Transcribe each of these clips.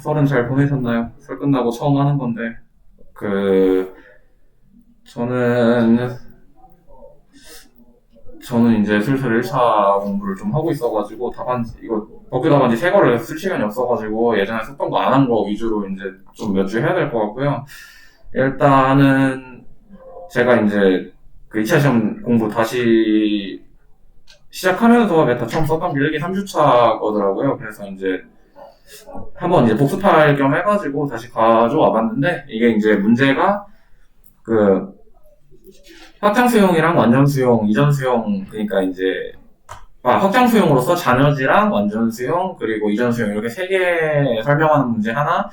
설은 잘 보내셨나요? 설 끝나고 처음 하는 건데, 그, 저는, 저는 이제 슬슬 1차 공부를 좀 하고 있어가지고, 답안지, 이거, 법규 답안지 새 거를 쓸 시간이 없어가지고, 예전에 썼던 거 안 한 거 위주로 이제 좀 몇 주 해야 될 것 같고요. 일단은, 제가 이제 그 2차 시험 공부 다시 시작하면서 메타 처음 썼던 게 1기 3주차 거더라고요. 그래서 이제 한번 이제 복습할 겸 해가지고 다시 가져와 봤는데, 이게 이제 문제가 그 확장 수용이랑 완전 수용, 이전 수용, 그러니까 이제 확장 수용으로서 잔여지랑 완전 수용, 그리고 이전 수용 이렇게 세 개 설명하는 문제 하나,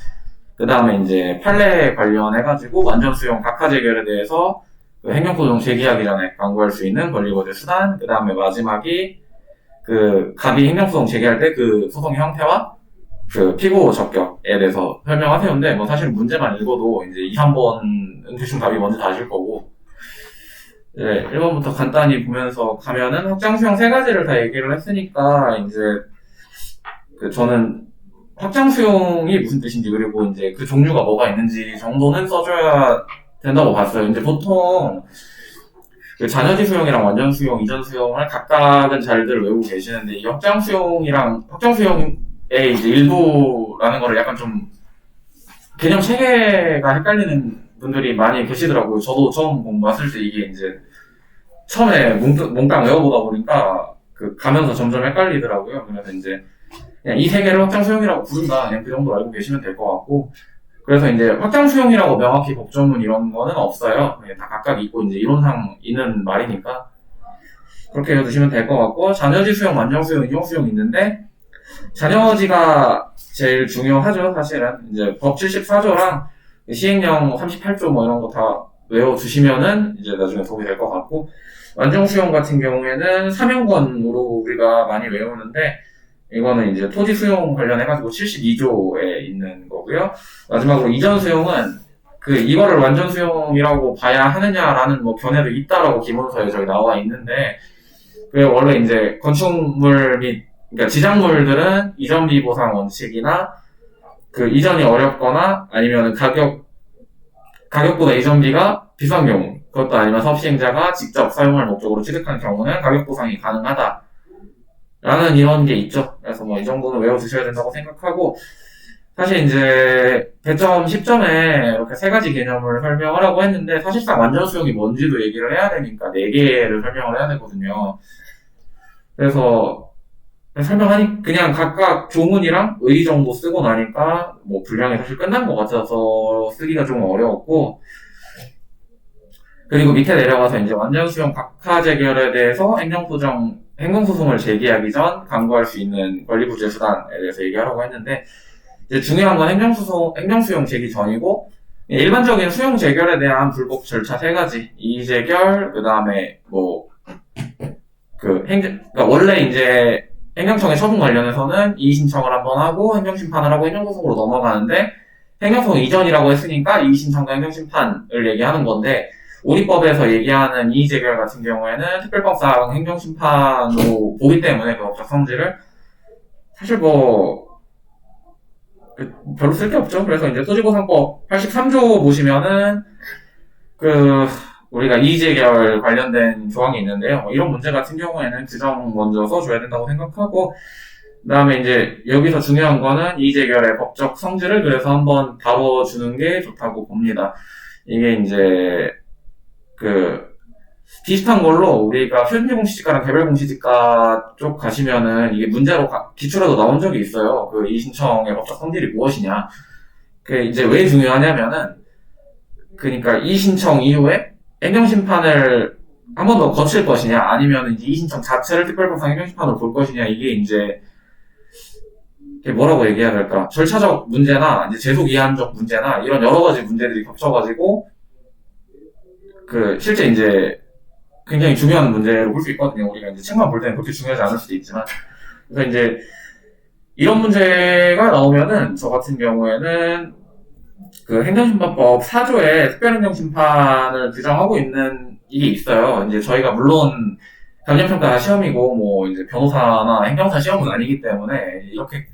그 다음에 이제 판례 관련해가지고 완전 수용 각하 재결에 대해서 그 행정소송 제기하기 전에 강구할 수 있는 권리거래 수단, 그 다음에 마지막이 그 갑이 행정소송 제기할 때 그 소송의 형태와 그 피고 적격에 대해서 설명하세요인데, 뭐 사실 문제만 읽어도 이제 2, 3번은 대충 답이 먼저 다실 거고, 네, 1번부터 간단히 보면서 가면은 확장 수용 세 가지를 다 얘기를 했으니까, 이제 그 저는 확장 수용이 무슨 뜻인지, 그리고 이제 그 종류가 뭐가 있는지 정도는 써줘야 된다고 봤어요. 이제 보통 그 잔여지 수용이랑 완전 수용, 이전 수용을 각각은 잘들 외우고 계시는데, 이 확장 수용이랑 확장 수용의 이제 일부라는 거를 약간 좀 개념 체계가 헷갈리는 분들이 많이 계시더라고요. 저도 처음 공부했을 때 이게 이제 처음에 몽땅 외워보다 보니까 그 가면서 점점 헷갈리더라고요. 그래서 이제 그냥 이 세 개를 확장 수용이라고 부른다. 그냥 그 정도 알고 계시면 될 것 같고. 그래서 이제 확장 수용이라고 명확히 법조문 이런 거는 없어요. 다 각각 있고 이제 이론상 있는 말이니까 그렇게 외워두시면 될 것 같고, 잔여지 수용, 완전 수용, 이용 수용 있는데, 잔여지가 제일 중요하죠, 사실은. 이제 법 74조랑 시행령 38조 뭐 이런 거 다 외워두시면은 이제 나중에 도움이 될 것 같고, 완전 수용 같은 경우에는 사명권으로 우리가 많이 외우는데, 이거는 이제 토지 수용 관련해가지고 72조에 있는 거고요. 마지막으로 이전 수용은 이거를 완전 수용이라고 봐야 하느냐라는 뭐 견해도 있다라고 기본서에 저기 나와 있는데, 원래 이제 건축물 및 그러니까 지작물들은 이전비 보상 원칙이나 그 이전이 어렵거나 아니면 가격보다 이전비가 비싼 경우, 그것도 아니면 사업 시행자가 직접 사용할 목적으로 취득한 경우는 가격 보상이 가능하다. 라는 이런 게 있죠. 그래서 뭐 이 정도는 외워두셔야 된다고 생각하고, 사실 이제 배점 10점에 이렇게 세 가지 개념을 설명하라고 했는데, 사실상 완전 수용이 뭔지도 얘기를 해야 되니까 4개를 설명을 해야 되거든요. 그래서 설명하니 그냥 각각 조문이랑 의 정도 쓰고 나니까 뭐 분량이 사실 끝난 것 같아서 쓰기가 좀 어려웠고, 그리고 밑에 내려가서 이제 완전 수용 각하 재결에 대해서 행정소송을 제기하기 전 강구할 수 있는 권리구제 수단에 대해서 얘기하라고 했는데, 이제 중요한 건 행정수용 제기 전이고, 일반적인 수용 재결에 대한 불복 절차 3가지, 이의재결, 그 다음에 그러니까 원래 이제 행정청의 처분 관련해서는 이의신청을 한번 하고 행정심판을 하고 행정소송으로 넘어가는데, 행정소송 이전이라고 했으니까 이의신청과 행정심판을 얘기하는 건데, 우리 법에서 얘기하는 이의재결 같은 경우에는 특별법상 행정심판으로 보기 때문에 그 법적 성질을 사실 별로 쓸 게 없죠. 그래서 이제 토지보상법 83조 보시면은 우리가 이의재결 관련된 조항이 있는데요. 이런 문제 같은 경우에는 규정 먼저 써줘야 된다고 생각하고, 그 다음에 이제 여기서 중요한 거는 이의재결의 법적 성질을 그래서 한번 다뤄주는 게 좋다고 봅니다. 이게 이제 비슷한 걸로 우리가 표준지공시지가랑 개별공시지가 쪽 가시면은 이게 문제로 기출에도 나온 적이 있어요. 이의신청의 법적 성질이 무엇이냐. 이제 왜 중요하냐면은, 그러니까 이의신청 이후에 행정심판을 한 번 더 거칠 것이냐, 아니면 이의신청 자체를 특별법상 행정심판으로 볼 것이냐, 이게 이제 뭐라고 얘기해야 될까? 절차적 문제나 이제 제소기한적 문제나 이런 여러 가지 문제들이 겹쳐가지고 실제 이제 굉장히 중요한 문제로 볼 수 있거든요. 우리가 이제 책만 볼 때는 그렇게 중요하지 않을 수도 있지만. 그래서 이제 이런 문제가 나오면은 저 같은 경우에는 행정심판법 4조에 특별행정심판을 규정하고 있는 이게 있어요. 이제 저희가 물론 감정평가 시험이고 이제 변호사나 행정사 시험은 아니기 때문에 이렇게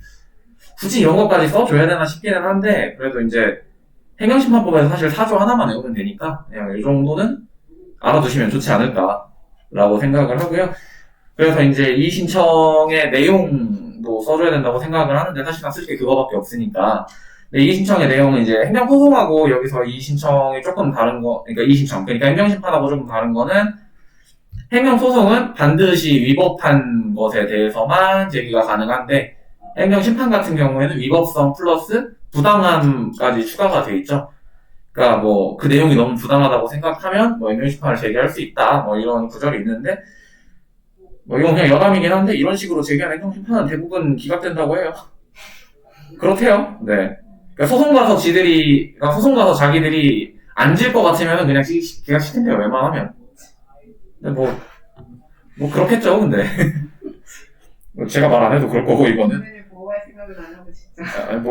굳이 이런 것까지 써줘야 되나 싶기는 한데, 그래도 이제 행정심판법에서 사실 4조 하나만 외우면 되니까, 그냥 이 정도는 알아두시면 좋지 않을까라고 생각을 하고요. 그래서 이제 이 신청의 내용도 써줘야 된다고 생각을 하는데, 사실상 쓸 게 그거밖에 없으니까. 근데 이 신청의 내용은 이제 행정소송하고 여기서 이 신청이 조금 다른 거, 그러니까 이 신청, 그러니까 행정심판하고 조금 다른 거는 행정소송은 반드시 위법한 것에 대해서만 제기가 가능한데, 행정심판 같은 경우에는 위법성 플러스 부당함까지 추가가 돼 있죠. 그러니까 뭐 그 내용이 너무 부당하다고 생각하면 뭐 행정심판을 제기할 수 있다, 뭐 이런 구절이 있는데, 뭐 이건 그냥 여담이긴 한데 이런 식으로 제기한 행정심판은 대부분 기각된다고 해요. 그렇대요. 네. 그러니까 소송 가서 자기들이 안 질 것 같으면 그냥 기각시킨대요, 웬만하면. 근데 뭐 그렇겠죠, 근데. 제가 말 안 해도 그럴 거고, 이거는. 국민을 보호할 생각은 안 하고 진짜.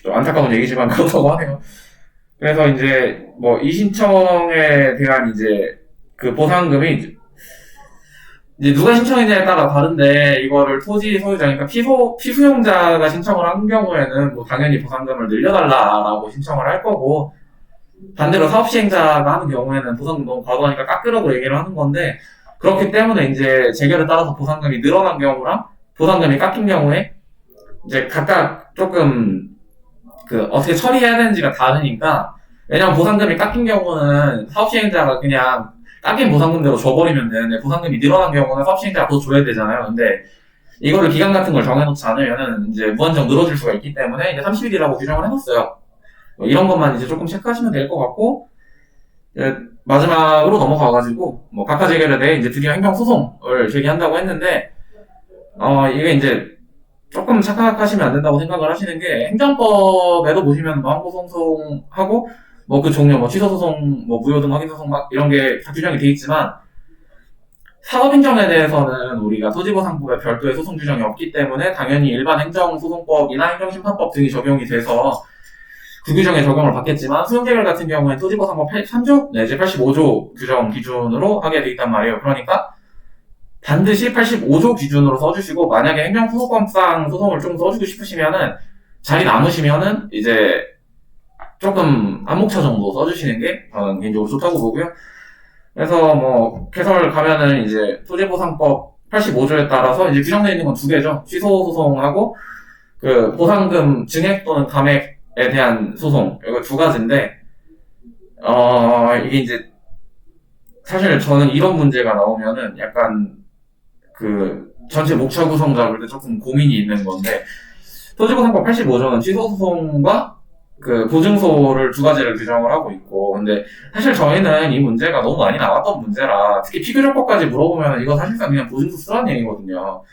좀 안타까운 얘기지만 그렇다고 하네요. 그래서 이제, 이 신청에 대한 이제, 그 보상금이, 이제 누가 신청했냐에 따라 다른데, 이거를 토지 소유자, 그러니까 피수용자가 신청을 한 경우에는 뭐 당연히 보상금을 늘려달라라고 신청을 할 거고, 반대로 사업시행자가 하는 경우에는 보상금 너무 과도하니까 깎으라고 얘기를 하는 건데, 그렇기 때문에 이제 재결에 따라서 보상금이 늘어난 경우랑 보상금이 깎인 경우에 이제 각각 조금 어떻게 처리해야 되는지가 다르니까, 왜냐면 보상금이 깎인 경우는 사업시행자가 그냥 깎인 보상금대로 줘버리면 되는데, 보상금이 늘어난 경우는 사업시행자가 더 줘야 되잖아요. 근데 이거를 기간 같은 걸 정해놓지 않으면은 이제 무한정 늘어질 수가 있기 때문에 이제 30일이라고 규정을 해놨어요. 이런 것만 이제 조금 체크하시면 될 것 같고, 마지막으로 넘어가가지고 각하 재결에 대해 이제 드디어 행정소송을 제기한다고 했는데, 이게 이제 조금 착각하시면 안 된다고 생각을 하시는 게, 행정법에도 보시면 항고소송하고 그 종류 취소소송, 무효등 확인소송 이런 게 다 규정이 돼 있지만, 사업인정에 대해서는 우리가 토지보상법에 별도의 소송 규정이 없기 때문에 당연히 일반 행정소송법이나 행정심판법 등이 적용이 돼서 그 규정에 적용을 받겠지만, 수용재결 같은 경우에 토지보상법 83조 내지 85조 규정 기준으로 하게 돼 있단 말이에요. 그러니까 반드시 85조 기준으로 써주시고, 만약에 행정소송법상 소송을 좀 써주고 싶으시면은 자리 남으시면은 이제 조금 한목차 정도 써주시는 게 저는 개인적으로 좋다고 보고요. 그래서 개설 가면은 이제 토지보상법 85조에 따라서 이제 규정되어 있는 건 두 개죠. 취소소송하고 그 보상금 증액 또는 감액 에 대한 소송, 이거 두 가지인데, 이게 이제, 사실 저는 이런 문제가 나오면은 약간, 전체 목차 구성 잡을 때 조금 고민이 있는 건데, 토지보상법 85조는 취소소송과 보증소를 두 가지를 규정을 하고 있고, 근데 사실 저희는 이 문제가 너무 많이 나왔던 문제라, 특히 피규정법까지 물어보면 이거 사실상 그냥 보증소 쓰라는 얘기거든요.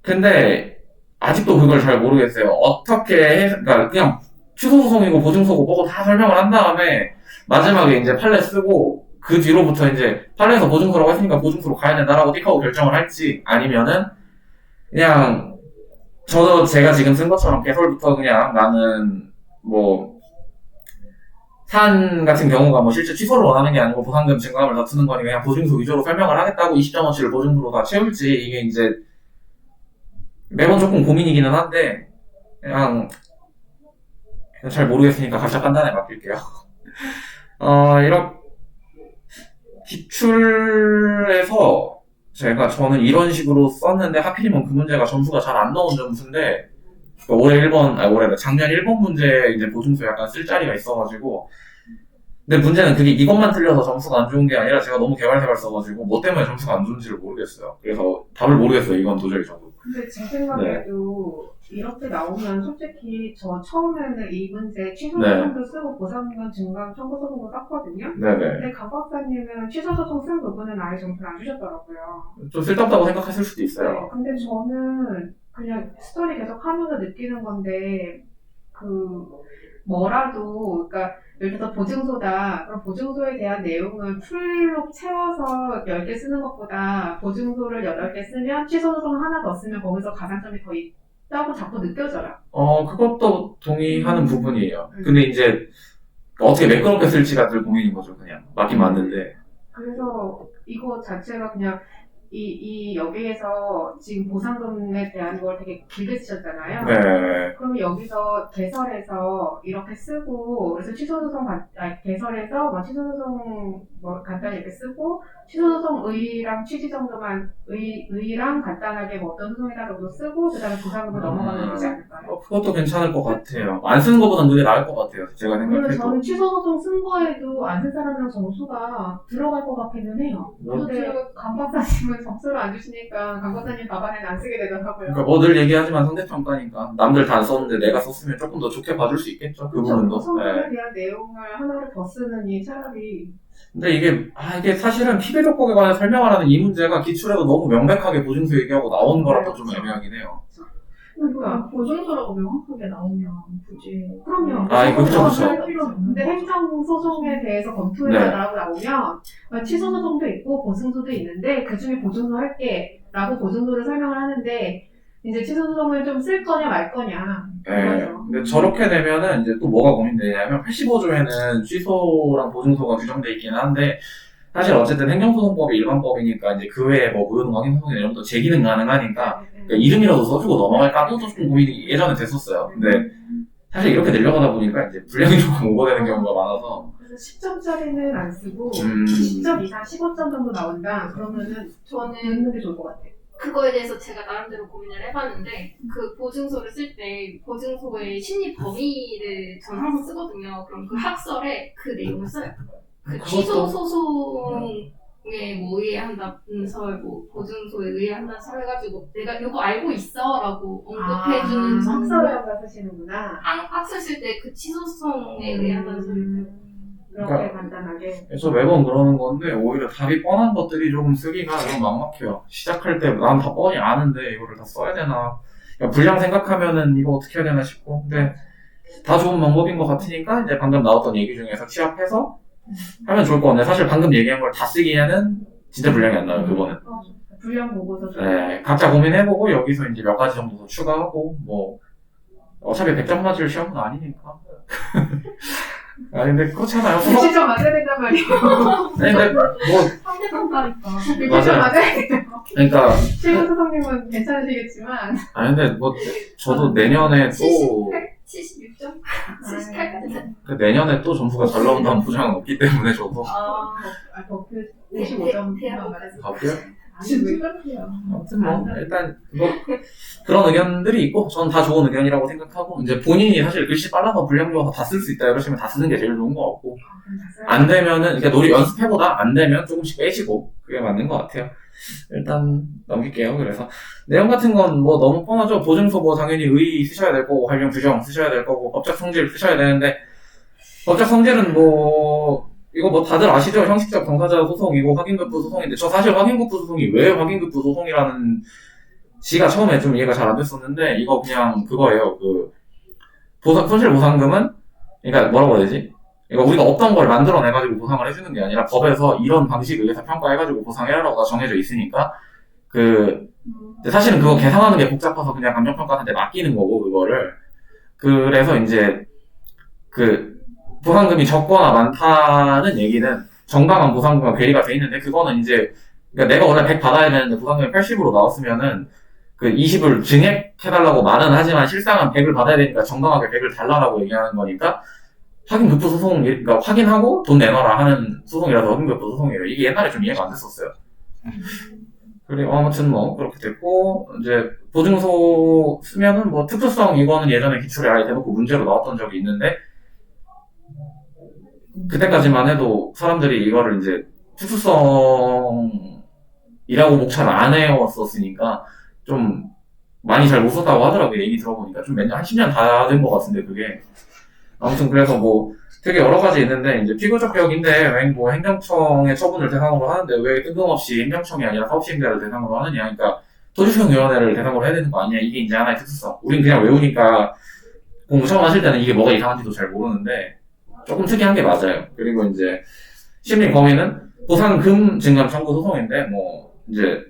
근데, 아직도 그걸 잘 모르겠어요. 어떻게 그러니까 그냥 취소소송이고 보증소고 뭐고 다 설명을 한 다음에 마지막에 이제 판례 쓰고 그 뒤로부터 이제 판례에서 보증소라고 했으니까 보증소로 가야 된다라고 띡하고 결정을 할지, 아니면은 그냥 제가 지금 쓴 것처럼 개설부터 그냥 나는 산 같은 경우가 실제 취소를 원하는 게 아니고 보상금 증감을 다투는 거니까 그냥 보증소 위주로 설명을 하겠다고 20.5치를 보증소로 다 채울지, 이게 이제 매번 조금 고민이기는 한데, 그냥 잘 모르겠으니까 각자 판단에 맡길게요. 이런 기출에서 저는 이런 식으로 썼는데 하필이면 그 문제가 점수가 잘 안 나온 점수인데, 작년 1번 문제 이제 보증소 약간 쓸 자리가 있어가지고, 근데 문제는 그게 이것만 틀려서 점수가 안 좋은 게 아니라 제가 너무 개발세발 써가지고 뭐 때문에 점수가 안 좋은지를 모르겠어요. 그래서 답을 모르겠어요, 이건 도저히 저도. 근데 제 생각에도 이렇게 나오면 솔직히 저 처음에는 이 문제 취소소송도 쓰고 보상금 증감 청구소송도 썼거든요. 네네. 근데 강 박사님은 취소소송 쓴 부분은 아예 점수를 안 주셨더라고요. 좀 쓸데없다고 생각하실 수도 있어요. 네, 근데 저는 그냥 스토리 계속 하면서 느끼는 건데, 뭐라도, 그러니까 예를 들어서 보증소다. 그럼 보증소에 대한 내용을 풀로 채워서 10개 쓰는 것보다 보증소를 8개 쓰면 취소소송 하나 더 쓰면 거기서 가산점이 더 있다고 자꾸 느껴져요. 그것도 동의하는 부분이에요. 근데 이제 어떻게 매끄럽게 쓸지가 늘 고민인 거죠, 그냥. 맞긴 맞는데. 그래서 이거 자체가 그냥 여기에서 지금 보상금에 대한 걸 되게 길게 쓰셨잖아요. 네. 그럼 여기서 개설해서 이렇게 쓰고, 그래서 개설해서 취소소송 뭐 간단히 이렇게 쓰고, 취소소송 의랑 취지 정도만, 의랑 간단하게 뭐 어떤 소송이다 정도 쓰고, 그 다음에 보상금으로 넘어가면 되지 않을까요? 그것도 괜찮을 것 같아요. 안 쓰는 것보단 그게 나을 것 같아요. 제가 그러면 생각해도. 저는 취소소송 쓴 거에도 안 쓴 사람이랑 점수가 들어갈 것 같기는 해요. 뭐, 근데 강 박사님은 점수를 안 주시니까 강 박사님 답안에는 안 쓰게 되더라고요. 그러니까 뭐 늘 얘기하지만 상대평가니까 남들 다 안 썼는데 내가 썼으면 조금 더 좋게 봐줄 수 있겠죠. 그 부분도. 성분에 네. 대한 내용을 하나를 더 쓰느니 차라리 근데 이게 사실은 피배 조건에 관해 설명하라는 이 문제가 기출에도 너무 명백하게 보증서 얘기하고 나온 거라서 좀 애매하긴 해요. 그러니까 보증서라고 명확하게 나오면 굳이 그럼요. 그쵸. 할 필요는 없는데 근데 행정소송에 대해서 네. 검토해달라고 나오면 취소소송도 있고 보증서도 있는데 그 중에 보증서 할게 라고 보증서를 설명을 하는데 이제 취소소송을 좀 쓸 거냐 말 거냐. 네. 근데 저렇게 되면은 이제 또 뭐가 고민되냐면 85조에는 취소랑 보증서가 규정돼 있긴 한데 사실 어쨌든 행정소송법이 일반법이니까 이제 그 외에 뭐 무효등록 행정소송이나 이런 것도 제기는 가능하니까 그러니까 이름이라도 써주고 넘어갈까도 좀 고민이 예전에 됐었어요. 근데 사실 이렇게 내려가다 보니까 이제 분량이 조금 오버되는 경우가 많아서 그래서 10점짜리는 안 쓰고 10점 10점 이상 15점 정도 나온다. 그러면은 저는 넣는 게 좋을 것 같아요. 그거에 대해서 제가 나름대로 고민을 해봤는데 그 보증서를 쓸 때 보증서의 심리 범위를 저는 항상 쓰거든요. 그럼 그 학설에 그 내용을 써요. 그 취소 소송에 뭐 의해한다는 설, 뭐 보증서에 의해한다는 설 해가지고 내가 이거 알고 있어라고 언급해주는 학설에다가 쓰시는구나. 학설 쓸 때 그 취소 소송에 의해한다는 설을 그렇게 그러니까 간단하게. 그래서 매번 그러는 건데 오히려 답이 뻔한 것들이 조금 쓰기가 좀 막막해요. 시작할 때 난 다 뻔히 아는데 이거를 다 써야 되나. 그러니까 분량 생각하면은 이거 어떻게 해야 되나 싶고 근데 다 좋은 방법인 것 같으니까 이제 방금 나왔던 얘기 중에서 취합해서 하면 좋을 것 같네. 사실 방금 얘기한 걸 다 쓰기에는 진짜 분량이 안 나요, 그거는. 분량 보고서 좀. 네, 각자 고민해보고 여기서 이제 몇 가지 정도 더 추가하고 뭐 어차피 100점 맞을 시험은 아니니까. 아니 근데 그렇잖아요. 진짜 맞아야 된단 말이에요. 아니 근데 뭐 상대평가니까 진짜 맞아야 돼요. 그러니까 최근 소장님은 괜찮으시겠지만. 아니 근데 뭐 저도 내년에 또 76점? 78까지? 그 내년에 또 점수가 잘 나온다는 보장은 없기 때문에 저도 버프 55점 대학 가볼게요. 아니 왜 그러세요? 아무튼 뭐 일단 그런 의견들이 있고 전 다 좋은 의견이라고 생각하고 이제 본인이 사실 글씨 빨라서 분량 좋아서 다 쓸 수 있다 이러시면 다 쓰는 게 제일 좋은 것 같고 안 되면은 그러니까 놀이 연습해보다 안 되면 조금씩 빼시고 그게 맞는 것 같아요. 일단 넘길게요. 그래서 내용 같은 건 뭐 너무 뻔하죠. 보증서 뭐 당연히 의 쓰셔야 될 거고 관련 규정 쓰셔야 될 거고 법적 성질 쓰셔야 되는데 법적 성질은 뭐 이거 뭐 다들 아시죠? 형식적 당사자 소송이고 확인급부 소송인데 저 사실 확인급부 소송이 왜 확인급부 소송이라는 지가 처음에 좀 이해가 잘 안 됐었는데 이거 그냥 그거예요. 그 손실보상금은 그러니까 뭐라고 해야 되지? 그러니까 우리가 어떤 걸 만들어내가지고 보상을 해주는 게 아니라 법에서 이런 방식에 의해서 평가해가지고 보상해라라고 정해져 있으니까 사실은 그거 계산하는 게 복잡해서 그냥 감정평가한테 맡기는 거고 그거를 그래서 이제 보상금이 적거나 많다는 얘기는 정당한 보상금과 괴리가 돼 있는데 그거는 이제 그러니까 내가 원래 100 받아야 되는데 보상금이 80으로 나왔으면은 그 20을 증액해달라고 말은 하지만 실상은 100을 받아야 되니까 정당하게 100을 달라라고 얘기하는 거니까 확인급부 소송, 그러니까 확인하고 돈 내놔라 하는 소송이라서 확인급부 소송이에요. 이게 옛날에 좀 이해가 안 됐었어요. 그리고 아무튼 뭐 그렇게 됐고 이제 보증서 쓰면은 뭐 특수성 이거는 예전에 기출에 아예 대놓고 문제로 나왔던 적이 있는데 그때까지만 해도 사람들이 이거를 이제 특수성이라고 목차를 안 해왔었으니까 좀 많이 잘 못 썼다고 하더라고요. 얘기 들어보니까 좀 한 10년 다 된 것 같은데 그게 아무튼 그래서 뭐 되게 여러 가지 있는데 이제 피고적격인데 왜 뭐 행정청의 처분을 대상으로 하는데 왜 뜬금없이 행정청이 아니라 사업시행자를 대상으로 하느냐 그러니까 토지수용위원회를 대상으로 해야 되는 거 아니냐 이게 이제 하나의 특수성. 우린 그냥 외우니까 공부 처음 하실 때는 이게 뭐가 이상한지도 잘 모르는데 조금 특이한 게 맞아요. 그리고 이제 심리 범위는 보상금 증감 청구 소송인데 뭐 이제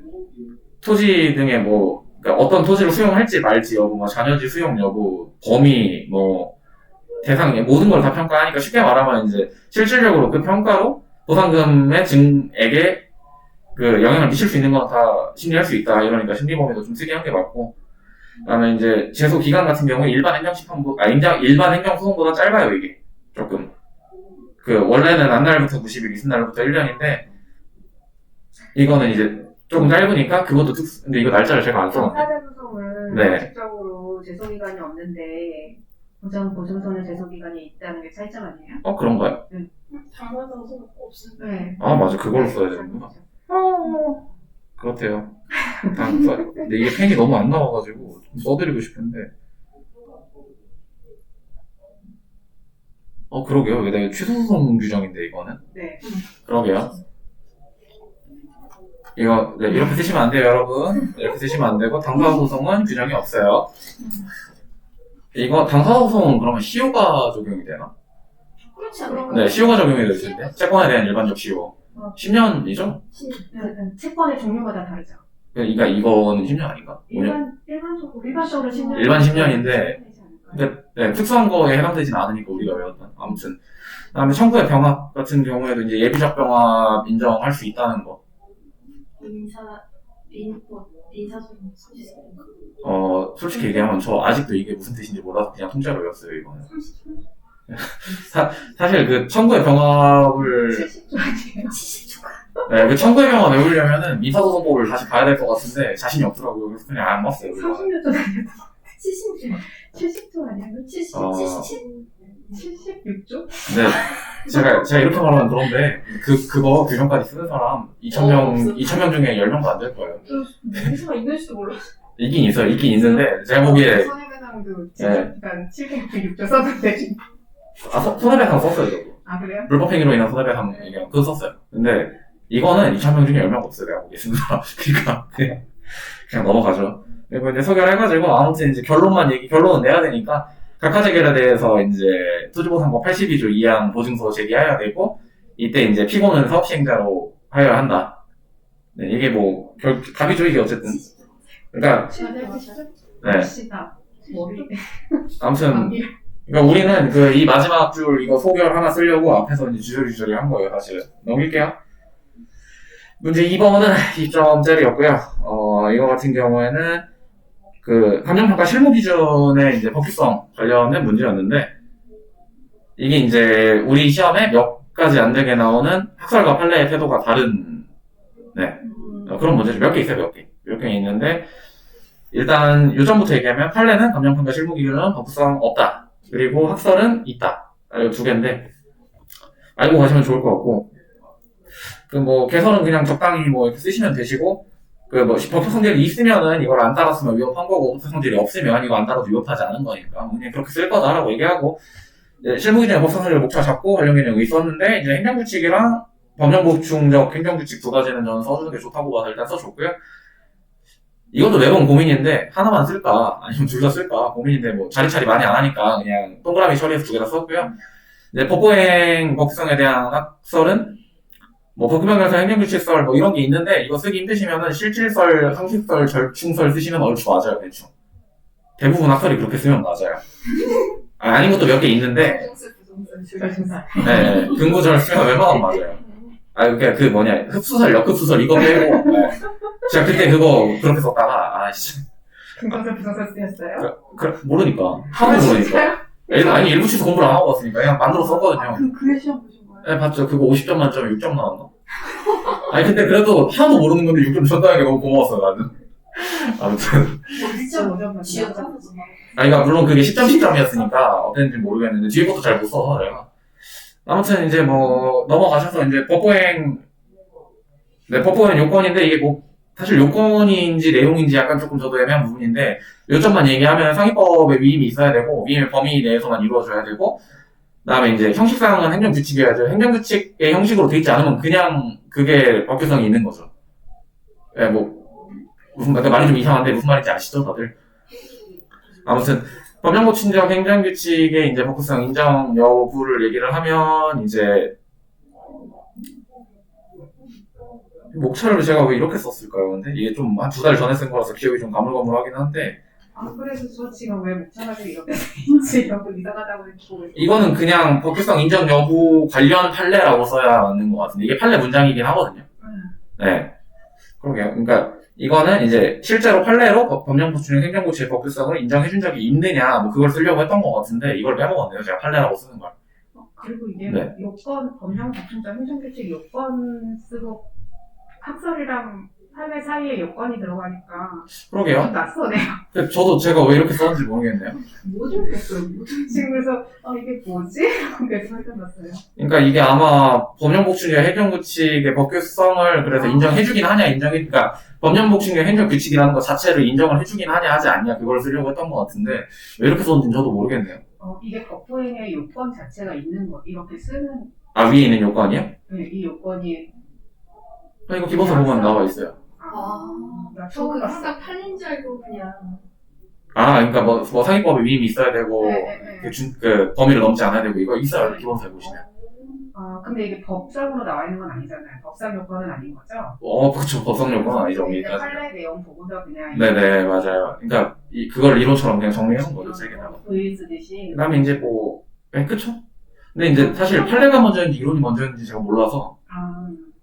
토지 등의 뭐 그러니까 어떤 토지를 수용할지 말지 여부, 뭐 잔여지 수용 여부, 범위, 뭐 대상 모든 걸 다 평가하니까 쉽게 말하면 이제 실질적으로 그 평가로 보상금의 증액의 그 영향을 미칠 수 있는 건 다 심리할 수 있다. 이러니까 심리범위도 좀 세게 한 게 맞고. 그다음에 이제 제소 기간 같은 경우에 일반 일반 행정소송보다 짧아요, 이게. 조금. 그 원래는 안날부터 90일, 이튿날부터 1년인데 이거는 이제 조금 짧으니까 그것도 근데 이거 날짜를 제가 안 써놨네. 사제소송은 네. 원칙적으로 제소기간이 없는데 보증서는 제소기간이 있다는 게 차이점 아니에요? 그런가요? 당사자는 소속 없습니다. 네. 아, 맞아. 그걸로 써야 되는구나. 그렇대요. 근데 이게 펜이 너무 안 나와가지고 좀 써드리고 싶은데. 그러게요. 내가 취소소송 규정인데, 이거는. 네. 그러게요. 이거, 네, 이렇게 쓰시면 안 돼요, 여러분. 이렇게 쓰시면 안 되고, 당사소송은 규정이 없어요. 이거, 당사소송은 그러면 시효가 적용이 되나? 그렇지 않을까? 네, 시효가 적용이 될 텐데. 채권에 대한 일반적 시효. 10년이죠? 채권의 종류가 다 다르죠. 그러니까 이거는 10년 아닌가? 5년? 일반적으로 10년. 일반 10년인데, 네, 특수한 거에 해당되진 않으니까 우리가 외웠던. 아무튼. 그 다음에 청구의 병합 같은 경우에도 이제 예비적 병합 인정할 수 있다는 거. 인사소송 사실 솔직히 얘기하면 저 아직도 이게 무슨 뜻인지 몰라서 그냥 통째로 외웠어요, 이거는. 30초? 사실 그 청구의 병합을, 70조 아니에요? 70초가. 네, 그 청구의 병합 외우려면은 민사소송법을 다시 봐야 될 것 같은데 자신이 없더라고요. 그래서 그냥 안 봤어요. 30몇 조 아니에요? 70초. 70조 아니에요? 77? 76조? 네, 제가 이렇게 말하면 그런데 그거 규정까지 쓰는 사람 2,000명 중에 10명도 안 될 거예요. 무슨 있는지도 몰라. 있긴 있는데 제가 보기에 손해배상도 지금 706조 썼는데 지금. 손해배상 썼어요, 저도. 아 그래요? 불법행위로 인한 손해배상 얘기랑 그거 썼어요. 근데 이거는 2,000명 중에 10명 없어요, 내가 보기에 쓰는 사람. 그러니까 그냥 넘어가죠. 그리고 이제 소개를 해가지고 아무튼 이제 결론은 내야 되니까 각하재결에 대해서 이제 토지보상법 82조 2항 보증서 제기해야 되고 이때 이제 피고는 사업시행자로 하여야 한다. 네, 이게 뭐 답이죠, 이게 어쨌든. 그러니까 네. 아무튼 그러니까 우리는 이 마지막 줄 이거 소결 하나 쓰려고 앞에서 이제 주저리 한 거예요, 사실은. 넘길게요. 문제 2번은 2점짜리였고요. 이거 같은 경우에는 감정평가 실무 기준의 이제 법규성 관련된 문제였는데, 이게 이제 우리 시험에 몇 가지 안 되게 나오는 학설과 판례의 태도가 다른, 네. 그런 문제죠. 몇 개 있어요, 몇 개 있는데, 일단 요점부터 얘기하면 판례는 감정평가 실무 기준은 법규성 없다. 그리고 학설은 있다. 이거 두 개인데, 알고 가시면 좋을 것 같고, 개설은 그냥 적당히 이렇게 쓰시면 되시고, 법규 성질이 있으면은 이걸 안 따랐으면 위협한 거고, 법규 성질이 없으면 이거 안 따라도 위협하지 않은 거니까, 그냥 그렇게 쓸 거다라고 얘기하고, 실무기준의 법규 성질을 목차 잡고 관련 개념이 있었는데, 이제 행정규칙이랑 법령보충적 행정규칙 두 가지는 저는 써주는 게 좋다고 봐서 일단 써줬고요. 이것도 매번 고민인데, 하나만 쓸까, 아니면 둘 다 쓸까, 고민인데, 자리차리 많이 안 하니까, 그냥 동그라미 처리해서 두 개 다 썼고요. 이제 법보행 법규성에 대한 학설은, 법규명령서 행정규칙설 이런 게 있는데 이거 쓰기 힘드시면은 실질설, 상식설, 절충설 쓰시면 얼추 맞아요, 대충. 대부분 학설이 그렇게 쓰면 맞아요. 아닌 것도 몇 개 있는데 네, 근구절 쓰면 웬만하면 맞아요. 그러니까 흡수설, 역흡수설 이거 빼고 네. 제가 그때 그거 그렇게 썼다가 근거설 부정설 쓰였어요? 모르니까 하도 모르니까 아니 일부 취소 공부를 안 하고 왔으니까 그냥 만들어 썼거든요. 그럼 그게 시험 보신 거예요? 네, 봤죠. 그거 50점 만점에 6점 나왔나? 아니, 근데 그래도 하나도 모르는 건데 6점 줬다는 게 너무 고마웠어, 나는. 아무튼. 그러니까 물론 그게 10점, 10점이었으니까 어땠는지 모르겠는데, 뒤에 것도 잘 못 써서 내가. 아무튼 이제 넘어가셔서 이제 법보행 요건인데 이게 사실 요건인지 내용인지 약간 조금 저도 애매한 부분인데, 요점만 얘기하면 상위법에 위임이 있어야 되고, 위임의 범위 내에서만 이루어져야 되고, 그 다음에 이제 형식상은 행정규칙이어야죠. 행정규칙의 형식으로 돼 있지 않으면 그냥 그게 법규성이 있는 거죠. 예, 말이 좀 이상한데 무슨 말인지 아시죠, 다들? 아무튼, 법령보충적 행정규칙의 이제 법규성 인정 여부를 얘기를 하면, 이제, 목차를 제가 왜 이렇게 썼을까요? 근데 이게 좀 한 2달 전에 쓴 거라서 기억이 좀 가물가물하긴 한데, 그래서 저 지금 왜 목차가지고 이렇게 쓰인지 너무 이상하다고 했고. 이거는 그냥 법규성 인정 여부 관련 판례라고 써야 맞는 것 같은데, 이게 판례 문장이긴 하거든요. 네. 그러게요. 그러니까 이거는 이제 실제로 판례로 법령 보충 행정고치의 법규성을 인정해준 적이 있느냐, 뭐 그걸 쓰려고 했던 것 같은데 이걸 빼먹었네요. 제가 판례라고 쓰는 걸. 그리고 이게 네. 요건, 법령 보충자 행정규칙 요건 쓰고 학설이랑 판례 사이에 요건이 들어가니까 그러게요. 좀 낯서네요. 근데 저도 제가 왜 이렇게 썼는지 모르겠네요. 뭐 좀 됐어요. 지금 그래서 이게 뭐지? 계속 생각났어요. 그러니까 이게 아마 법령복충과 행정규칙의 법규성을 그래서 인정해주긴 하냐, 그러니까 법령복충과 행정규칙이라는 것 자체를 인정을 해주긴 하냐, 하지 않냐, 그걸 쓰려고 했던 것 같은데 왜 이렇게 썼는지 저도 모르겠네요. 이게 법부행의 요건 자체가 있는 거, 이렇게 쓰는, 아, 위에 있는 요건이요? 네, 이 요건이. 이거 기본서 보면 나와 있어요. 나 저 처음 그거 봤어. 항상 팔린 줄 알고 그냥 아, 그러니까 뭐 상위법에 위임이 있어야 되고 네. 그 범위를 넘지 않아야 되고 이거 있어요. 기본서에 보시면. 근데 이게 법상으로 나와 있는 건 아니잖아요. 법상 요건은 아닌 거죠? 그렇죠. 법성 요건은 아니죠. 근데 여기까지. 판례 내용 보고서 그냥. 네네, 맞아요. 그러니까 그걸 이론처럼 그냥 정리해놓은 거죠, 책에다가. 의 쓰듯이. 그 다음에 이제 뭐, 그쵸? 근데 이제 사실 판례가 먼저인지 이론이 먼저인지 제가 몰라서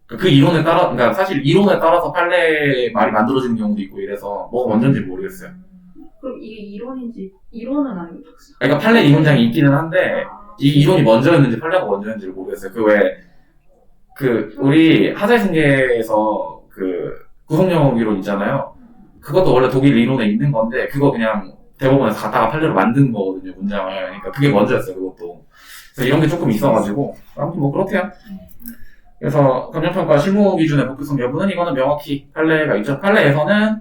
그 이론에 따라, 그러니까 사실 이론에 따라서 판례 말이 만들어지는 경우도 있고 이래서 뭐가 먼저인지 모르겠어요. 그럼 이게 이론은 아니고 박사. 그러니까 판례 이 문장이 있기는 한데 이 이론이 먼저였는지 판례가 먼저였는지를 모르겠어요. 우리 하자승계에서 구속영역 이론 있잖아요. 그것도 원래 독일 이론에 있는 건데 그거 그냥 대법원에서 갖다가 판례로 만든 거거든요, 문장을. 그러니까 그게 먼저였어요, 그것도. 그래서 이런 게 조금 있어가지고 아무튼 뭐 그렇대요. 그래서 감정평가 실무 기준의 법규성 여부는 이거는 명확히 판례가 있죠. 판례에서는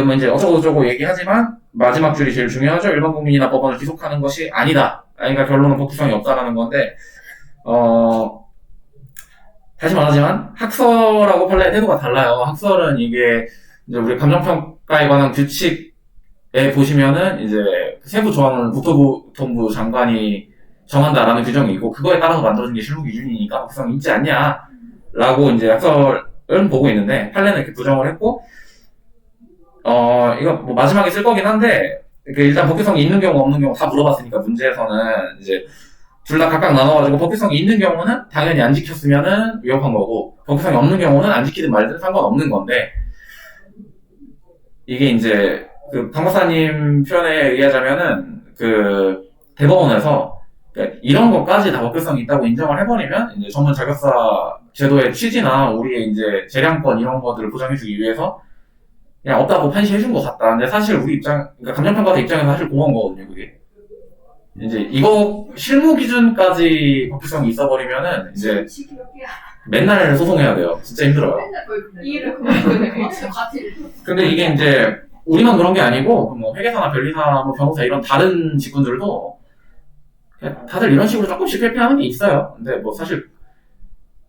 뭐 이제 어쩌고저쩌고 얘기하지만 마지막 줄이 제일 중요하죠. 일반 국민이나 법원을 기속하는 것이 아니다. 그러니까 결론은 법규성이 없다라는 건데 다시 말하지만 학설하고 판례의 태도가 달라요. 학설은 이게 이제 우리 감정평가에 관한 규칙에 보시면은 이제 세부 조항을 국토부 장관이 정한다라는 규정이 있고 그거에 따라서 만들어진 게 실무 기준이니까 법규성이 있지 않냐라고 이제 학설은 보고 있는데 판례는 이렇게 부정을 했고 이거 뭐 마지막에 쓸 거긴 한데 일단 법규성이 있는 경우 없는 경우 다 물어봤으니까 문제에서는 이제 둘 다 각각 나눠가지고 법규성이 있는 경우는 당연히 안 지켰으면은 위협한 거고 법규성이 없는 경우는 안 지키든 말든 상관없는 건데 이게 이제 강 박사님 표현에 의하자면은 대법원에서 이런 것까지 다 법규성이 있다고 인정을 해버리면 이제 전문 자격사 제도의 취지나 우리의 이제 재량권 이런 것들을 보장해주기 위해서 그냥 없다고 판시해준 것 같다. 근데 사실 우리 그러니까 감정평가사 입장에서 사실 고마운 거거든요, 그게. 이제 이거 실무 기준까지 법규성이 있어버리면은 이제 맨날 소송해야 돼요. 진짜 힘들어요. 이해를 그만두네. 같은. 근데 이게 이제 우리만 그런 게 아니고 뭐 회계사나 변리사, 뭐 변호사 이런 다른 직군들도 다들 이런 식으로 조금씩 회피하는 게 있어요. 근데 뭐 사실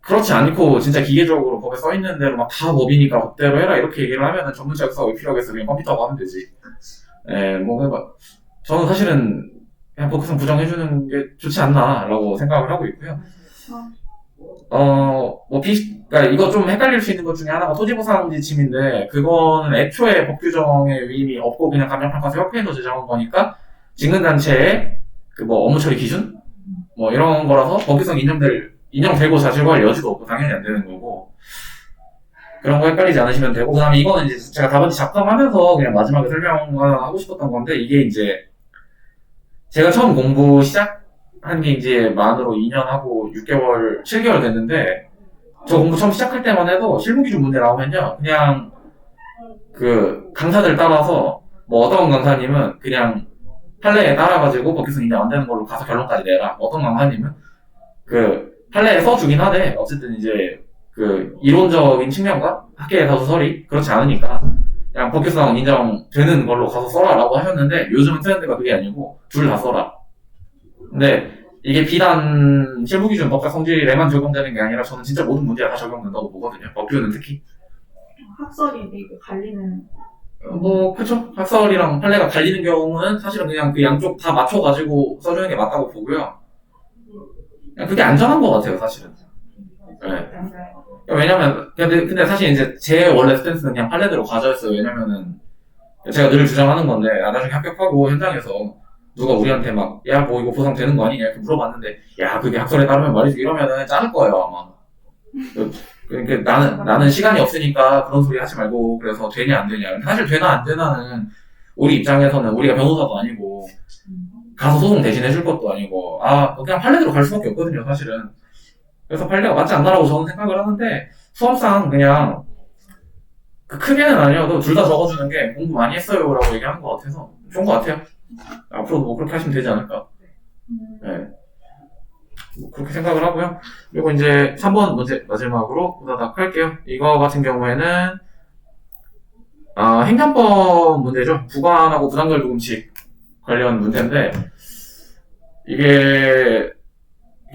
그렇지 않고 진짜 기계적으로 법에 써 있는 대로 막 다 법이니까 그대로 해라 이렇게 얘기를 하면은 전문 자격사가 왜 필요하겠어? 그냥 컴퓨터하고 하면 되지. 저는 사실은 그냥 법규성 부정해주는 게 좋지 않나라고 생각을 하고 있고요. 그러니까 이거 좀 헷갈릴 수 있는 것 중에 하나가 토지보상 지침인데 그거는 애초에 법규정의 의미 없고 그냥 감정평가사 협회에서 제정한 거니까 직능단체의 업무 처리 기준? 뭐 이런 거라서 법규성 인정되고 사실과할 여지도 없고 당연히 안 되는 거고 그런 거 헷갈리지 않으시면 되고 그 다음에 이거는 이제 제가 답안지 작성하면서 그냥 마지막에 설명을 하고 싶었던 건데 이게 이제 제가 처음 공부 시작한 게 이제 만으로 2년하고 6개월, 7개월 됐는데 저 공부 처음 시작할 때만 해도 실무기준 문제 나오면요 그냥 강사들 따라서 뭐 어떤 강사님은 그냥 판례에 따라가지고 법규성 인정 안 되는 걸로 가서 결론까지 내라. 어떤 강사님은 판례에 써주긴 하되 어쨌든 이제 이론적인 측면과 학계의 다수설이 그렇지 않으니까 그냥 법규성 인정되는 걸로 가서 써라라고 하셨는데 요즘은 트렌드가 그게 아니고 둘 다 써라. 근데 이게 비단 실무기준 법적 성질에만 적용되는 게 아니라 저는 진짜 모든 문제에 다 적용된다고 보거든요. 법규는 특히. 학설이 이게 갈리는. 그쵸. 학설이랑 판례가 갈리는 경우는 사실은 그냥 양쪽 다 맞춰가지고 써주는 게 맞다고 보고요. 그냥 그게 안전한 것 같아요, 사실은. 네. 왜냐면, 근데 사실 이제 제 원래 스탠스는 그냥 판례대로 가져였어요. 왜냐면은, 제가 늘 주장하는 건데, 나중에 합격하고 현장에서 누가 우리한테 야, 뭐 이거 보상 되는 거 아니냐? 이렇게 물어봤는데, 야, 그게 학설에 따르면 말이지. 이러면은 짜를 거예요, 아마. 그러니까 나는 시간이 없으니까 그런 소리 하지 말고 그래서 되냐 안 되냐. 사실 되나 안 되나는 우리 입장에서는 우리가 변호사도 아니고 가서 소송 대신해 줄 것도 아니고 그냥 판례대로 갈 수밖에 없거든요 사실은. 그래서 판례가 맞지 않나라고 저는 생각을 하는데 수험상 그냥 크게는 아니어도 둘 다 적어주는 게 공부 많이 했어요라고 얘기하는 것 같아서 좋은 것 같아요. 앞으로도 뭐 그렇게 하시면 되지 않을까. 네. 뭐 그렇게 생각을 하고요. 그리고 이제 3번 문제 마지막으로 후다닥 할게요. 이거 같은 경우에는 행정법 문제죠. 부관하고 부당결도금칙 관련 문제인데 이게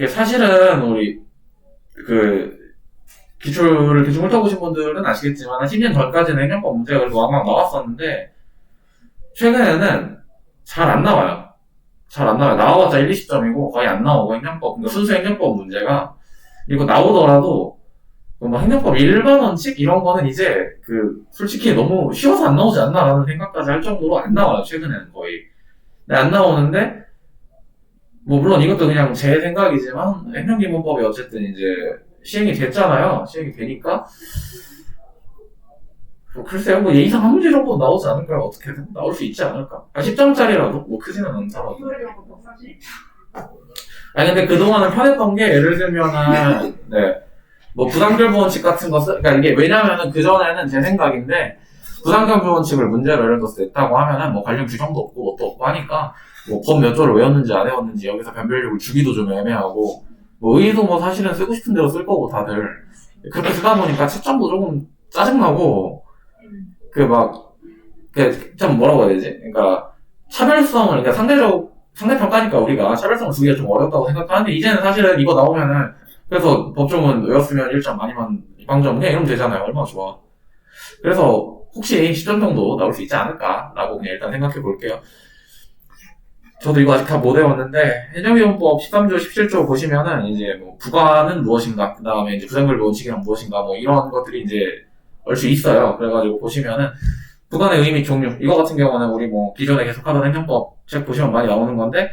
사실은 우리 기출 훑어보신 분들은 아시겠지만 한 10년 전까지는 행정법 문제가 그래도 왕왕 나왔었는데 최근에는 잘 안 나와요. 나와봤자 1, 20점이고 거의 안 나오고 그러니까 순수 행정법 문제가. 그리고 나오더라도 뭐 행정법 일반 원칙 이런 거는 이제 솔직히 너무 쉬워서 안 나오지 않나라는 생각까지 할 정도로 안 나와요. 최근에는 거의. 근데 안 나오는데 뭐 물론 이것도 그냥 제 생각이지만 행정기본법이 어쨌든 이제 시행이 됐잖아요. 시행이 되니까 글쎄요, 뭐 예의상 한 문제 정도 나오지 않을까요? 어떻게든 나올 수 있지 않을까? 10점짜리라도 뭐 크지는 않더라도. 근데 그동안은 편했던 게 예를 들면은 뭐 부당결부 원칙 같은 거 그러니까 이게 왜냐면은 그전에는 제 생각인데 부당결부 원칙을 문제로 예를 들어서 냈다고 하면은 뭐 관련 규정도 없고 뭣도 없고 하니까 뭐 법 몇 조를 외웠는지 안 외웠는지 여기서 변별력을 주기도 좀 애매하고 뭐 의의도 뭐 사실은 쓰고 싶은 대로 쓸 거고 다들 그렇게 쓰다 보니까 채점도 조금 짜증나고 좀 뭐라고 해야 되지? 그러니까 차별성을 그러니까 상대평가니까 우리가 차별성을 주기가 좀 어렵다고 생각하는데 이제는 사실은 이거 나오면은 그래서 법조문 외웠으면 1점 아니면 방점 그냥 이러면 되잖아요. 얼마나 좋아. 그래서 혹시 10점 정도 나올 수 있지 않을까라고 그냥 일단 생각해 볼게요. 저도 이거 아직 다 못 외웠는데 행정기본법 13조 17조 보시면은 이제 뭐 부관은 무엇인가 그 다음에 이제 부당결부 원칙이란 무엇인가 뭐 이런 것들이 이제 알 수 있어요. 그래가지고 보시면은 부관의 의미 종류 이거 같은 경우는 우리 뭐 기존에 계속하던 행정법 책 보시면 많이 나오는 건데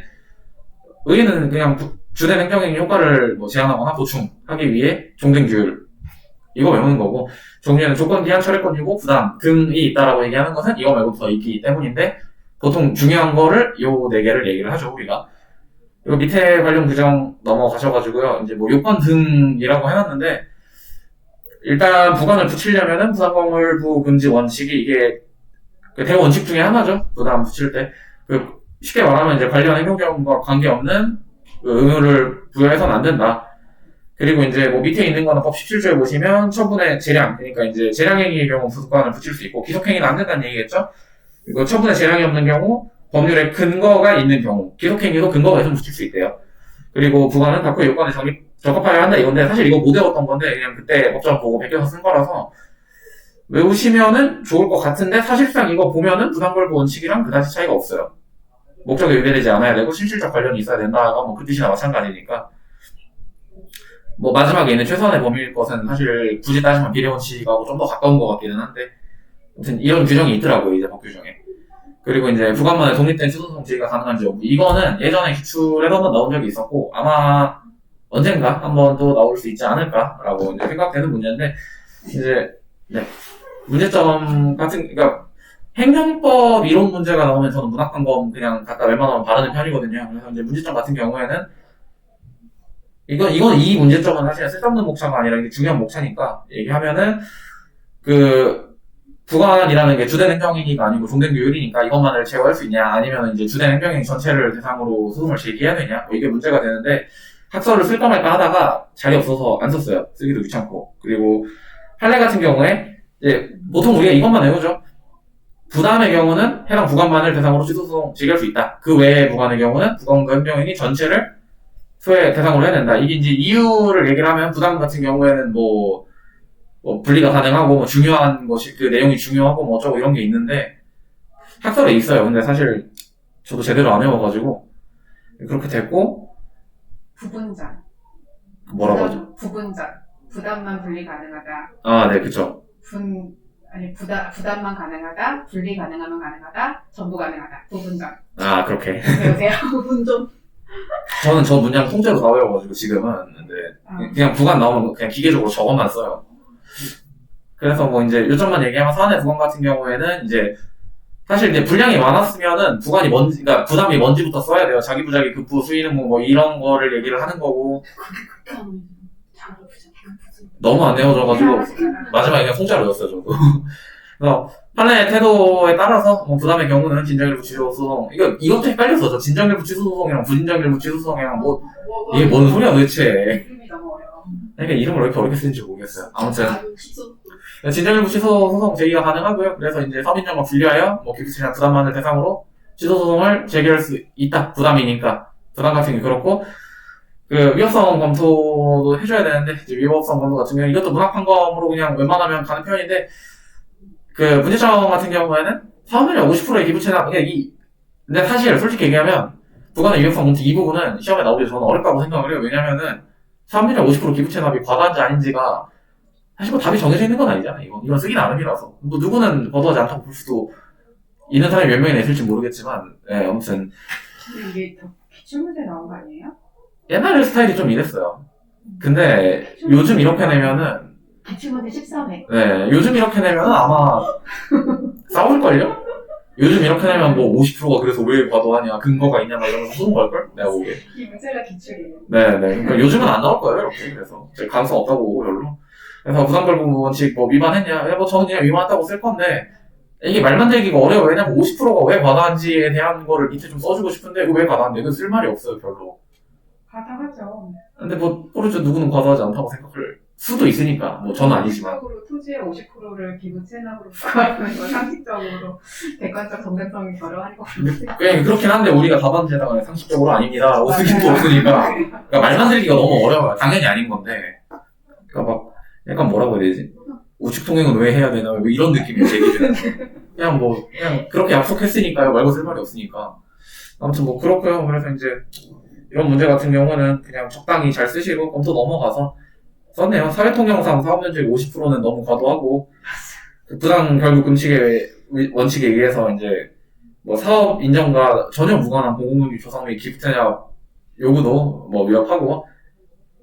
의의는 그냥 주된 행정행위 효과를 뭐 제한하거나 보충하기 위해 종된 규율 이거 외우는 거고 종류는 조건 기한 철회권이고 부담 등이 있다라고 얘기하는 것은 이거 말고 더 있기 때문인데 보통 중요한 거를 요 4개를 얘기를 하죠 우리가. 그리고 밑에 관련 규정 넘어가셔가지고요 이제 뭐 요건 등이라고 해놨는데 일단 부관을 붙이려면은 부담법률부 금지 원칙이 이게 대원칙 중에 하나죠. 부담 붙일 때 쉽게 말하면 이제 관련 행정경과 관계없는 의무를 부여해서는 안 된다. 그리고 이제 뭐 밑에 있는 거는 법 17조에 보시면 처분의 재량 그러니까 이제 재량행위의 경우 부관을 붙일 수 있고 기속행위는 안 된다는 얘기겠죠. 그리고 처분의 재량이 없는 경우 법률에 근거가 있는 경우 기속행위도 근거가 있으면 붙일 수 있대요. 그리고 부관은 각호의 요건에 적합하여야 한다 이건데 사실 이거 못 외웠던 건데 그냥 그때 법정 보고 베껴서 쓴 거라서 외우시면은 좋을 것 같은데 사실상 이거 보면은 부당결부 원칙이랑 그다지 차이가 없어요. 목적에 위배되지 않아야 되고 실질적 관련이 있어야 된다가 뭐 그 뜻이나 마찬가지니까 뭐 마지막에 있는 최소한의 범위일 것은 사실 굳이 따지면 비례원칙하고 좀 더 가까운 것 같기는 한데 아무튼 이런 규정이 있더라고요 이제 법 규정에. 그리고 이제 부관만의 독립된 취소소송 제기가 가능한지 여부 이거는 예전에 기출에도 한번 나온 적이 있었고 아마 언젠가 한번 또 나올 수 있지 않을까라고 이제 생각되는 문제인데 이제 문제점 같은 그러니까 행정법 이론 문제가 나오면 저는 문학관검 그냥 갖다 웬만하면 바르는 편이거든요. 그래서 이제 문제점 같은 경우에는 이건 이 문제점은 사실 쓸데없는 목차가 아니라 이게 중요한 목차니까 얘기하면은 부관이라는 게 주된 행정행위가 아니고 종된 규율이니까 이것만을 제어할 수 있냐 아니면 이제 주된 행정행위 전체를 대상으로 소송을 제기해야 되냐 뭐 이게 문제가 되는데 학설을 쓸까 말까 하다가 자리 없어서 안 썼어요. 쓰기도 귀찮고. 그리고 판례 같은 경우에 이제 보통 우리가 이것만 외우죠. 부담의 경우는 해당 부관만을 대상으로 취소소송 제기할 수 있다. 그 외의 부관의 경우는 부관과 행정행위 전체를 소외 대상으로 해야 된다. 이게 이제 이유를 얘기를 하면 부담 같은 경우에는 뭐 분리가 가능하고 뭐 중요한 것이 그 내용이 중요하고 뭐 어쩌고 이런 게 있는데 학설에 있어요. 근데 사실 저도 제대로 안 외워가지고 그렇게 됐고 부분장 뭐라고 하죠? 부분장 부담만 분리 가능하다. 네 그쵸. 부담만 가능하다. 분리 가능하면 가능하다. 전부 가능하다. 부분장. 그렇게. 배우세요. 부분점. 저는 저 문장 통째로 다 외워가지고 지금은 근데 그냥 구간 나오면 그냥 기계적으로 저것만 써요. 그래서 뭐 이제 요점만 얘기하면 사안의 구간 같은 경우에는 이제 사실 이제 분량이 많았으면은 구간이 뭔지, 그러니까 부담이 뭔지부터 써야 돼요. 자기 부자기 급부 수의는 뭐 이런 거를 얘기를 하는 거고 그렇게 하면 자기 부자 너무 안 외워져가지고 마지막에 그냥 통째로 외웠어요 저도. 그래서 판례의 태도에 따라서 뭐 부담의 경우는 진정일부 취소 소송 이것도 헷갈렸어. 저 진정일부 취소 소송이랑 부진정일부 취소 소송이랑 뭐 이게 뭔 소리야 도대체. 이름이 너무 어려워. 그러니까 이름을 왜 이렇게 어렵게 쓰는지 모르겠어요. 아무튼 취소 진정일부 취소 소송 제기가 가능하고요. 그래서 이제 서민정과 분리하여 뭐 기피치나 부담만을 대상으로 취소 소송을 제기할 수 있다. 부담이니까 부담 같은 게 그렇고 그 위법성 검토도 해줘야 되는데 이제 위법성 검토 같은 경우 이것도 문학 판검으로 그냥 웬만하면 가는 편인데 그 문제점 같은 경우에는 사업률의 50%의 기부채납 근데 사실 솔직히 얘기하면 부관의 위법성 검토 이 부분은 시험에 나오기 저는 어렵다고 생각을 해요. 왜냐면은 사업률의 50% 기부채납이 과다한지 아닌지가 사실 뭐 답이 정해져 있는 건 아니잖아요. 이건 쓰기 나름이라서 뭐 누구는 거부하지 않다고 볼 수도 있는 사람이 몇 명이나 있을지 모르겠지만 아무튼 근데 이게 더 기출문제 나온 거 아니에요? 옛날 스타일이 좀 이랬어요. 근데 요즘 이렇게 내면은 기출문제 13회. 네, 요즘 이렇게 내면은 아마 싸울걸요? 요즘 이렇게 내면 뭐 50%가 그래서 왜 과도하냐, 근거가 있냐, 막 이러면서 쏘는 걸걸? 내가 보기에. 이 문제가 기출이에요. 네네. 그러니까 요즘은 안 나올 거예요, 이렇게. 그래서. 가능성 없다고, 별로. 그래서 부담걸부 원칙 뭐 위반했냐? 뭐 저는 그냥 위반했다고 쓸 건데, 이게 말 만들기가 어려워요. 왜냐면 50%가 왜 과다한지에 대한 거를 밑에 좀 써주고 싶은데, 이거 왜 과다한데? 이건 쓸 말이 없어요, 별로. 과다하죠. 근데 뭐, 모르죠. 누구는 과다하지 않다고 생각할 수도 있으니까. 뭐, 저는 아니지만. 상식적으로 토지의 50%를 기부 체납으로 부과하는 건 상식적으로 객관적 정당성이 결여한 거 같아요. 그냥 그렇긴 한데, 우리가 답안지에다가 상식적으로 아닙니다. 라고 쓰긴 또 없으니까. 그러니까 말 만들기가 너무 어려워요. 당연히 아닌 건데. 그러니까 막, 약간 뭐라고 해야 되지? 우측 통행은 왜 해야 되나? 뭐 이런 느낌이에요, 제 기준에는. 그냥 그렇게 약속했으니까요. 말고 쓸 말이 없으니까. 아무튼 뭐, 그렇고요. 그래서 이제, 이런 문제 같은 경우는 그냥 적당히 잘 쓰시고, 검토 넘어가서, 썼네요. 사회통념상 사업면적 50%는 너무 과도하고, 부당 결국 금칙의 원칙에 의해서 이제, 뭐 사업 인정과 전혀 무관한 공공유지 조성 및 기부채납 요구도 뭐 위협하고,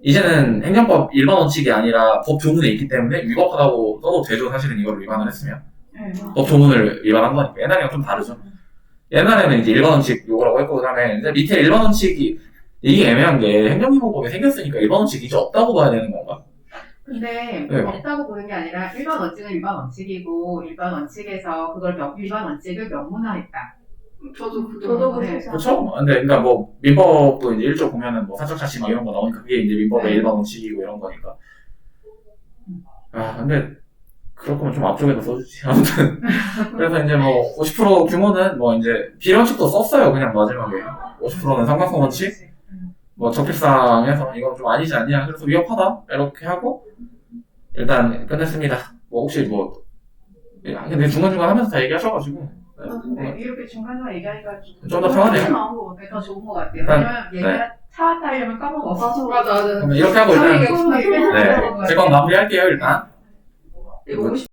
이제는 행정법 일반 원칙이 아니라 법 조문에 있기 때문에 위법하다고 써도 되죠. 사실은 이걸 위반을 했으면. 네. 법 조문을 위반한 거니까. 옛날이랑 좀 다르죠. 옛날에는 이제 일반 원칙 요구라고 했고, 그 다음에 이제 밑에 일반 원칙이, 이게 애매한 게 행정기본법에 생겼으니까 일반 원칙이 이제 없다고 봐야 되는 건가? 근데 네. 없다고 보는 게 아니라 일반 원칙은 일반 원칙이고 일반 원칙에서 그걸 일반 원칙을 명문화했다. 저도 저도 그거 그래서 그렇죠? 근데 그러니까 뭐 민법도 이제 1조 보면은 뭐 사적자치 막 이런 거 나오니까 그게 이제 민법의 네. 일반 원칙이고 이런 거니까. 아 근데 그럴 거면 좀 앞쪽에다 써주지. 아무튼 그래서 이제 뭐 50% 규모는 뭐 이제 비례원칙도 썼어요. 그냥 마지막에 50%는 상관성 원칙. 뭐 적필상에서 이건 좀 아니지 않냐. 그래서 위협하다 이렇게 하고 일단 끝냈습니다. 뭐 혹시 뭐 근데 중간중간 하면서 다 얘기하셔가지고. 근데 이렇게 중간중간 얘기하니까 좀 더 편하네요. 나온 거 같아요. 더 좋은 거 같아요. 일단, 왜냐면 얘기가 차왔다 하려면 까먹었어. 맞아. 그러면 이렇게 하고 일단 네. 제 건 마무리할게요 일단. 이거 50